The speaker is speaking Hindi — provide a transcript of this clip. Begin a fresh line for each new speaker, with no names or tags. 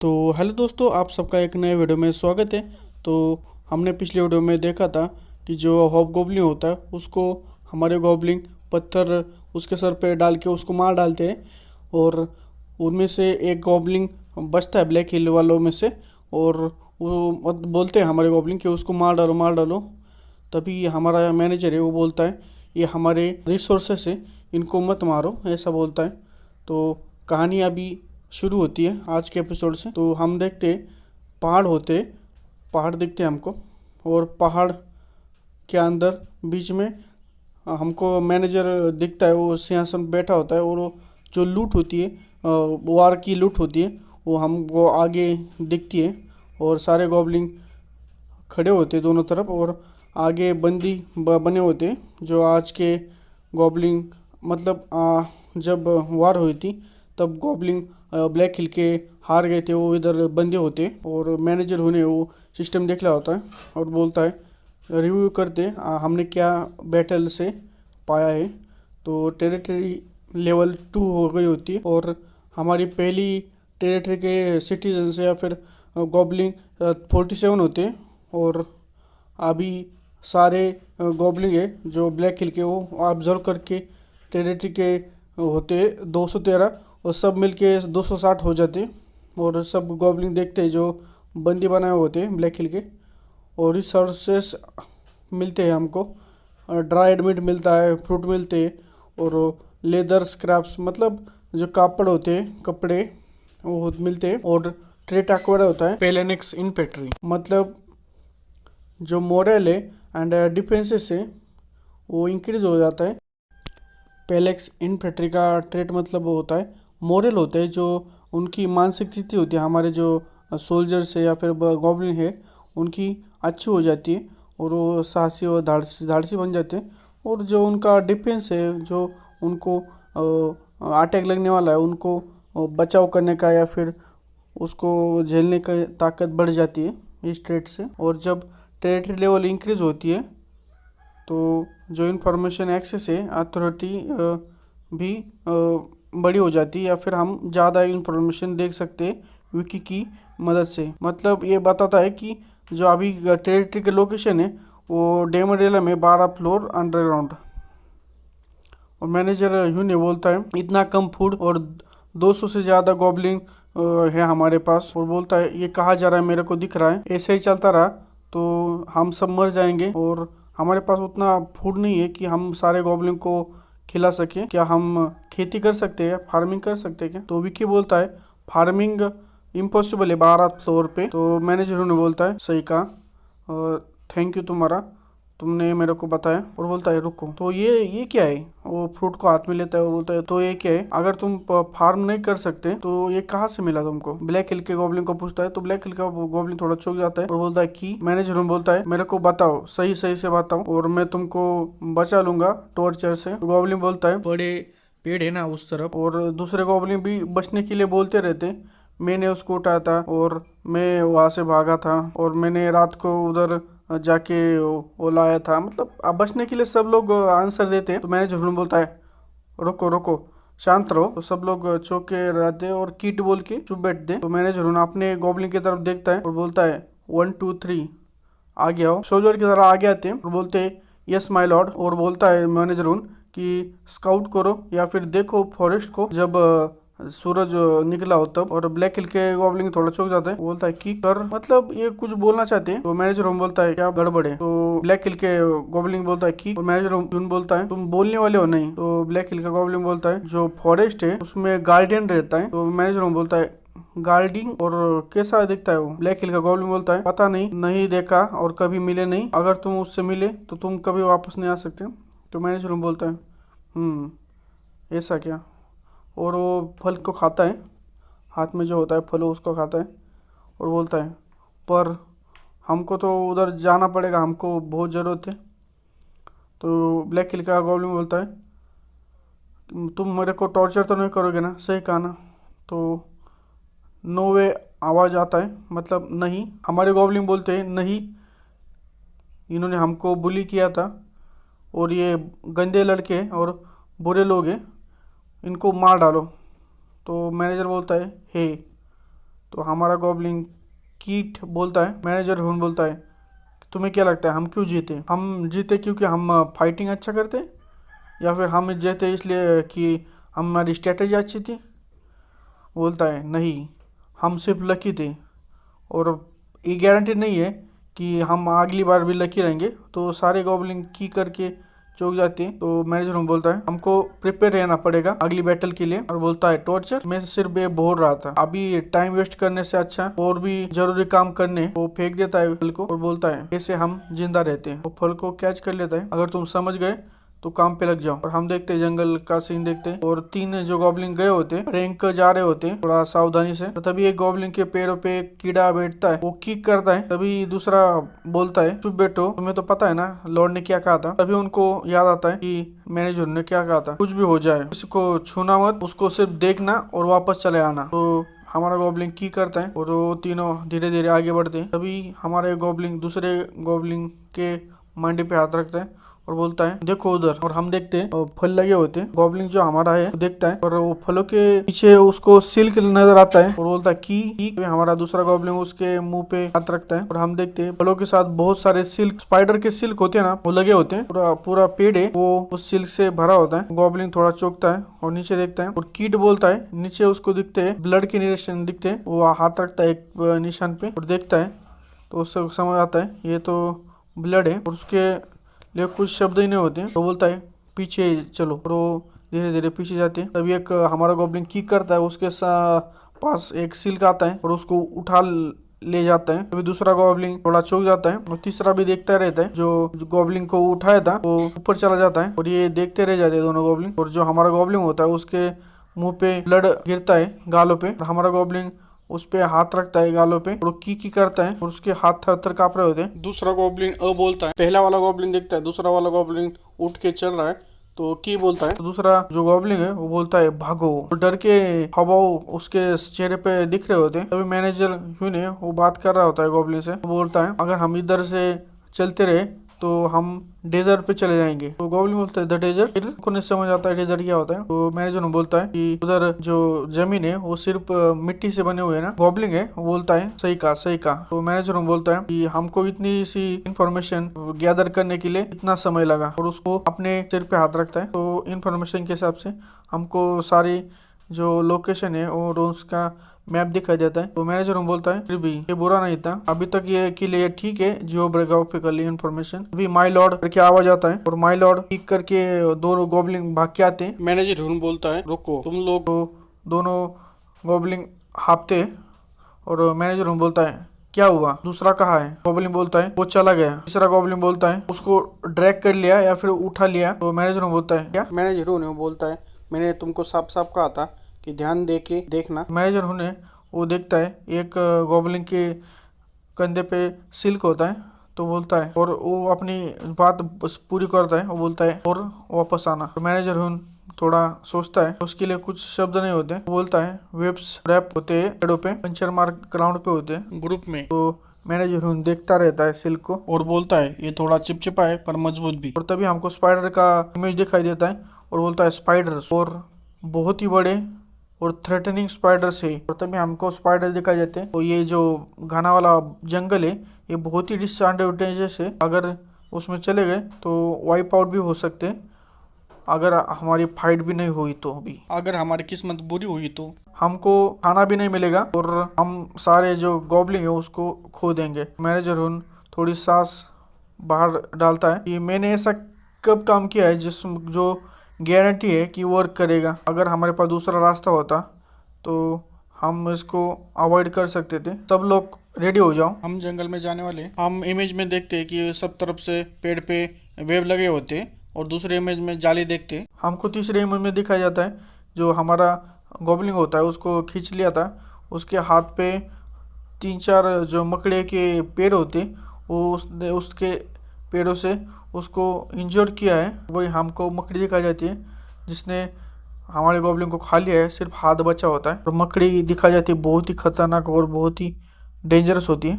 तो हेलो दोस्तों, आप सबका एक नए वीडियो में स्वागत है। तो हमने पिछले वीडियो में देखा था कि जो हॉबगॉब्लिन होता है उसको हमारे गॉब्लिन पत्थर उसके सर पे डाल के उसको मार डालते हैं। और उनमें से एक गॉब्लिन बचता है ब्लैक हिल वालों में से। और वो बोलते हैं हमारे गॉब्लिन कि उसको मार डालो मार डालो। तभी हमारा मैनेजर है वो बोलता है ये हमारे रिसोर्सेस है, इनको मत मारो, ऐसा बोलता है। तो कहानी अभी शुरू होती है आज के एपिसोड से। तो हम देखते पहाड़ होते, पहाड़ दिखते हैं हमको। और पहाड़ के अंदर बीच में हमको मैनेजर दिखता है, वो सिंहासन पे बैठा होता है। और वो जो लूट होती है, वार की लूट होती है, वो हमको आगे दिखती है। और सारे गॉब्लिन खड़े होते हैं दोनों तरफ, और आगे बंदी बने होते हैं जो आज के गॉब्लिन। मतलब जब वार हुई थी तब गॉब्लिन ब्लैक हिल के हार गए थे, वो इधर बंदे होते। और मैनेजर होने वो सिस्टम देख रहा होता है और बोलता है रिव्यू करते हमने क्या बैटल से पाया है। तो टेरिटरी लेवल 2 हो गई होती है, और हमारी पहली टेरिटरी के सिटीजन से या फिर गॉब्लिन 47 होते हैं। और अभी सारे गॉब्लिन है जो ब्लैक हिल के वो ऑब्जर्व करके टेरिटरी के होते 213, और सब मिलके 260 हो जाते। और सब गॉब्लिन देखते हैं जो बंदी बनाए होते हैं ब्लैक हिल के। और रिसोर्सेस मिलते हैं हमको, ड्राइड मीट मिलता है, फ्रूट मिलते हैं, और लेदर स्क्रैप्स मतलब जो कापड़ होते हैं कपड़े वो मिलते हैं। और ट्रेट एक्वायर्ड होता है पेलेनिक्स इन्फेंट्री, मतलब जो मोरल है एंड डिफेंसेस है वो इंक्रीज हो जाता है। पेलेक्स इन्फेंट्री का ट्रेट मतलब वो होता है मोरल होता है, जो उनकी मानसिक स्थिति होती है, हमारे जो सोल्जर्स है या फिर गॉब्लिन है उनकी अच्छी हो जाती है, और वो साहसी और धाड़सी बन जाते हैं। और जो उनका डिफेंस है, जो उनको अटैक लगने वाला है उनको बचाव करने का या फिर उसको झेलने का ताकत बढ़ जाती है इस ट्रेट से। और जब टेरिटरी लेवल इंक्रीज होती है तो जो इन्फॉर्मेशन एक्सेस है अथॉरिटी भी बड़ी हो जाती है, या फिर हम ज़्यादा इन्फॉर्मेशन देख सकते हैं विकी की मदद से। मतलब ये बताता है कि जो अभी टेरिटरी के लोकेशन है वो डेमरेला में 12 फ्लोर अंडरग्राउंड। और मैनेजर यूँ ने बोलता है इतना कम फूड और 200 से ज़्यादा गॉब्लिन है हमारे पास। और बोलता है ये कहा जा रहा है, मेरे को दिख रहा है, ऐसे ही चलता रहा तो हम सब मर जाएंगे, और हमारे पास उतना फूड नहीं है कि हम सारे गॉब्लिन को खिला सके। क्या हम खेती कर सकते हैं, फार्मिंग कर सकते हैं क्या? तो विकी बोलता है फार्मिंग इम्पॉसिबल है 12 फ्लोर पे। तो मैनेजर ने बोलता है सही कहा, और थैंक यू तुम्हारा, तुमने मेरे को बताया। और बोलता है रुको, तो ये क्या है? वो फ्रूट को हाथ में लेता है और बोलता है तो ये क्या है? अगर तुम फार्म नहीं कर सकते तो ये कहाँ से मिला तुमको? ब्लैक हिल के गॉब्लिन को पूछता है। तो ब्लैक हिल का गॉब्लिन थोड़ा चौंक जाता है और बोलता है कि मैनेजर बोलता है मेरे को बताओ, सही सही से बताओ और मैं तुमको बचा लूंगा टॉर्चर से। गॉब्लिन बोलता है बड़े पेड़ है ना उस तरफ। और दूसरे गॉब्लिन भी बचने के लिए बोलते रहते, मैंने उसको उठाया था और मैं वहाँ से भागा था, और मैंने रात को उधर जाके वो लाया था। मतलब अब बचने के लिए सब लोग आंसर देते हैं। तो मैनेजर बोलता है रुको रुको, शांत रहो। तो सब लोग चौके रहते हैं और कीट बोल के चुप बैठते हैं। तो मैनेजर अपने गॉब्लिन की तरफ देखता है और बोलता है 1 2 3 आ गया हो। सोल्जर की तरह आगे आते हैं और बोलते हैं यस माय लॉर्ड। और बोलता है मैनेजर कि स्काउट करो या फिर देखो फॉरेस्ट को जब सूरज निकला हो तब। और ब्लैक हिल के गॉब्लिन थोड़ा चौंक जाता है, बोलता है की कर, मतलब ये कुछ बोलना चाहते हैं। तो मैनेजर बोलता है क्या गड़बड़ है? तो ब्लैक हिल के गॉब्लिन बोलता है की। और मैनेजर बोलता है तुम बोलने वाले हो नहीं? तो ब्लैक हिल का गॉब्लिन बोलता है जो फॉरेस्ट है उसमें गार्डियन रहता है। तो मैनेजर बोलता है गार्डिंग, और कैसा दिखता है वो? ब्लैक हिल का गॉब्लिन बोलता है पता नहीं, नहीं देखा और कभी मिले नहीं, अगर तुम उससे मिले तो तुम कभी वापस नहीं आ सकते। तो मैनेजर बोलता है ऐसा क्या? और वो फल को खाता है, हाथ में जो होता है फल उसको खाता है, और बोलता है पर हमको तो उधर जाना पड़ेगा, हमको बहुत ज़रूरत है। तो ब्लैक हिल का गॉब्लिन बोलता है तुम मेरे को टॉर्चर तो नहीं करोगे ना? सही कहा ना? तो नो वे आवाज़ आता है, मतलब नहीं। हमारे गॉब्लिन बोलते हैं नहीं, इन्होंने हमको बुली किया था और ये गंदे लड़के और बुरे लोग हैं, इनको मार डालो। तो मैनेजर बोलता है हे तो हमारा गॉब्लिन कीट बोलता है, मैनेजर हुन बोलता है तुम्हें क्या लगता है हम क्यों जीते? हम जीते क्योंकि हम फाइटिंग अच्छा करते, या फिर हम जीते इसलिए कि हमारी स्ट्रेटेजी अच्छी थी? बोलता है नहीं, हम सिर्फ लकी थे, और ये गारंटी नहीं है कि हम अगली बार भी लकी रहेंगे। तो सारे गॉब्लिन की करके चौंक जाते हैं। तो मैनेजर हम बोलता है हमको प्रिपेयर रहना पड़ेगा अगली बैटल के लिए। और बोलता है टॉर्चर, मैं सिर्फ ये बोल रहा था, अभी टाइम वेस्ट करने से अच्छा और भी जरूरी काम करने। वो फेंक देता है फल को और बोलता है ऐसे हम जिंदा रहते हैं। वो फल को कैच कर लेता है, अगर तुम समझ गए तो काम पे लग जाओ। और हम देखते हैं जंगल का सीन देखते हैं, और 3 जो गॉब्लिन गए होते हैं रैंक जा रहे होते हैं थोड़ा सावधानी से। तो तभी एक गॉब्लिन के पैरों पे एक कीड़ा बैठता है, वो किक करता है। तभी दूसरा बोलता है चुप बैठो, तुम्हें तो पता है ना लॉर्ड ने क्या कहा था। तभी उनको याद आता है कि मैनेजर ने क्या कहा था, कुछ भी हो जाए उसको छूना मत, उसको सिर्फ देखना और वापस चले आना। तो हमारा गॉब्लिन की करता है और वो तीनों धीरे धीरे आगे बढ़ते हैं। तभी हमारे गॉब्लिन दूसरे गॉब्लिन के मंडी पे हाथ रखता है और बोलता है देखो उधर। और हम देखते हैं फल लगे होते हैं। गॉब्लिन जो हमारा है देखता है और वो फलों के पीछे उसको सिल्क नजर आता है और बोलता है की। हमारा दूसरा गॉब्लिन उसके मुंह पे हाथ रखता है और हम देखते हैं फलों के साथ बहुत सारे सिल्क, स्पाइडर के सिल्क होते हैं ना, वो लगे होते हैं। पूरा पेड़ है वो उस सिल्क से भरा होता है। गॉब्लिन थोड़ा चौंकता है और नीचे देखता है और कीट बोलता है, नीचे उसको दिखते हैं ब्लड के निशान दिखते हैं। वो हाथ रखता है एक निशान पे और देखता है, तो उससे समझ आता है ये तो ब्लड है, और उसके लिए कुछ शब्द ही नहीं होते। तो बोलता है पीछे चलो, और वो धीरे धीरे पीछे जाते हैं। तभी एक हमारा गॉब्लिन किक करता है, उसके पास एक सिल्क आता है और उसको उठा ले जाता है। तभी दूसरा गॉब्लिन थोड़ा चौंक जाता है और तीसरा भी देखता रहता है। जो गॉब्लिन को उठाया था वो ऊपर चला जाता है और ये देखते रह जाते हैं दोनों गॉब्लिन। और जो हमारा गॉब्लिन होता है उसके मुंह पे ब्लड गिरता है गालों पे। हमारा गॉब्लिन उस पे हाथ रखता है गालों पे और की करता है और उसके हाथ थर-थर कांप रहे होते हैं। दूसरा गॉब्लिन बोलता है, पहला वाला गॉब्लिन देखता है दूसरा वाला गॉब्लिन उठ के चल रहा है, तो की बोलता है। तो दूसरा जो गॉब्लिन है वो बोलता है भागो, और डर के हावभाव उसके चेहरे पे दिख रहे होते हैं। तभी मैनेजर ह्यून है वो बात कर रहा होता है गॉब्लिन से, वो बोलता है अगर हम इधर से चलते रहे तो हम डेजर्ट पे चले जाएंगे। तो गॉब्लिन बोलता है द डेजर्ट, फिर को नहीं समझ आता है डेजर्ट क्या होता है। तो मैनेजर बोलता है कि उधर जो जमीन है वो सिर्फ मिट्टी से बने हुए है ना। गॉब्लिन है वो बोलता है सही कहा। तो मैनेजर बोलता है कि हमको इतनी सी इंफॉर्मेशन गैदर करने के लिए इतना समय लगा, और उसको अपने सिर पे हाथ रखता है। तो इंफॉर्मेशन के हिसाब से हमको सारी जो लोकेशन है और उसका मैप दिखाई देता है। तो मैनेजर बोलता है फिर भी ये बुरा नहीं था, अभी तक ये के लिए ठीक है जो ब्रेकआउट पे कर ली इन्फॉर्मेशन। अभी माई लॉर्ड करके आवाज आता है और माई लॉर्ड किक करके दोनों गॉब्लिन भाग के आते हैं। मैनेजर बोलता है रुको तुम लोग। तो दोनों गॉब्लिन हापते और मैनेजर बोलता है क्या हुआ, दूसरा कहाँ है? गॉब्लिन बोलता है वो चला गया। तीसरा गॉब्लिन बोलता है उसको ड्रैग कर लिया या फिर उठा लिया। तो मैनेजर बोलता है क्या? मैनेजर बोलता है मैंने तुमको साफ साफ कहा था कि ध्यान दे के देखना। मैनेजर वो देखता है एक गॉब्लिन के कंधे पे सिल्क होता है, तो बोलता है, और वो अपनी बात पूरी करता है। वो बोलता है और वापस आना। तो मैनेजर थोड़ा सोचता है, उसके लिए कुछ शब्द नहीं होते। वो बोलता है वेब्स रैप होते हैं पेड़ों पे, पंचर मार्क ग्राउंड पे होते हैं ग्रुप में। तो मैनेजर देखता रहता है सिल्क को और बोलता है ये थोड़ा चिपचिपा है पर मजबूत भी। और तभी हमको स्पाइडर का इमेज दिखाई देता है और बोलता है स्पाइडर, और बहुत ही बड़े और थ्रेटनिंग स्पाइडर से। और तभी हमको स्पाइडर दिखाई देते हैं। तो ये जो घना वाला जंगल है ये बहुत ही डिसएडवांटेजेस है, अगर उसमें चले गए तो वाइप आउट भी हो सकते हैं, अगर हमारी फाइट भी नहीं हुई तो। भी अगर हमारी किस्मत बुरी हुई तो हमको खाना भी नहीं मिलेगा और हम सारे जो गॉब्लिन है उसको खो देंगे। मैनेजर थोड़ी सांस बाहर डालता है कि मैंने ऐसा कब काम किया है जो गारंटी है कि वर्क करेगा। अगर हमारे पास दूसरा रास्ता होता तो हम इसको अवॉइड कर सकते थे। सब लोग रेडी हो जाओ, हम जंगल में जाने वाले। हम इमेज में देखते हैं कि सब तरफ से पेड़ पे वेब लगे होते हैं, और दूसरे इमेज में जाली देखते हैं। हमको तीसरे इमेज में दिखाया जाता है जो हमारा गॉब्लिन होता है उसको खींच लिया था, उसके हाथ पे 3-4 जो मकड़े के पेड़ होते वो उसके पेड़ों से उसको इंजर्ड किया है। वही हमको मकड़ी दिखाई जाती है जिसने हमारे गॉब्लिन को खा लिया है, सिर्फ हाथ बचा होता है। और मकड़ी दिखाई जाती है बहुत ही खतरनाक और बहुत ही डेंजरस होती है।